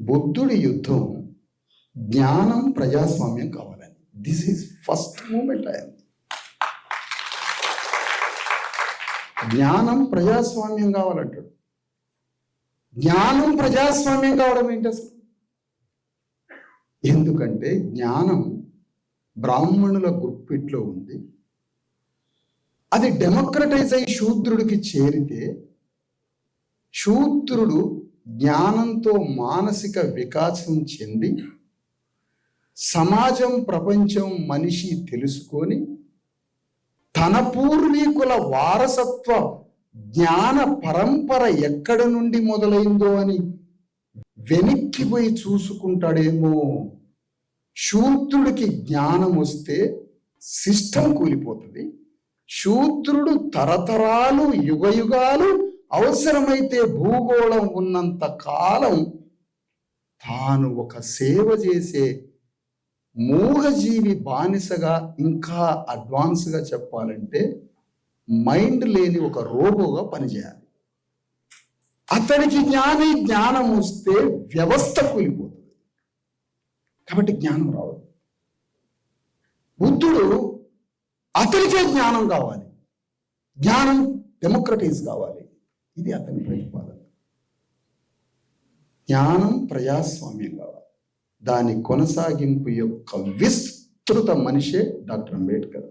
బుద్ధుడి యుద్ధం జ్ఞానం ప్రజాస్వామ్యం కావాలని. This is first moment. జ్ఞానం ప్రజాస్వామ్యం కావాలంటాడు. జ్ఞానం ప్రజాస్వామ్యం కావడం ఏంటి అసలు? ఎందుకంటే జ్ఞానం బ్రాహ్మణుల గుప్పిట్లో ఉంది. అది డెమోక్రటైజ్ అయి శూద్రుడికి చేరితే శూద్రుడు జ్ఞానంతో మానసిక వికాసం చెంది సమాజం, ప్రపంచం, మనిషి తెలుసుకొని తన పూర్వీకుల వారసత్వ జ్ఞాన పరంపర ఎక్కడ నుండి మొదలైందో అని వెనక్కిపోయి చూసుకుంటాడేమో. శూద్రుడికి జ్ఞానం వస్తే సిస్టం కూలిపోతుంది. శూద్రుడు తరతరాలు, యుగయుగాలు, అవసరమైతే భూగోళం ఉన్నంత కాలం తాను ఒక సేవ చేసే మూగజీవి బానిసగా, ఇంకా అడ్వాన్స్గా చెప్పాలంటే మైండ్ లేని ఒక రోబోగా పనిచేయాలి. అతనికి జ్ఞానం వస్తే వ్యవస్థ కూలిపోతుంది. కాబట్టి జ్ఞానం రావద్దు. బుద్ధుడు అతనికే జ్ఞానం కావాలి, జ్ఞానం డెమోక్రటైజ్ కావాలి. ఇది అతని ప్రతిపాదన. జ్ఞానం ప్రజాస్వామ్యం కావాలి. దాని కొనసాగింపు యొక్క విస్తృత మనిషే డాక్టర్ అంబేద్కర్.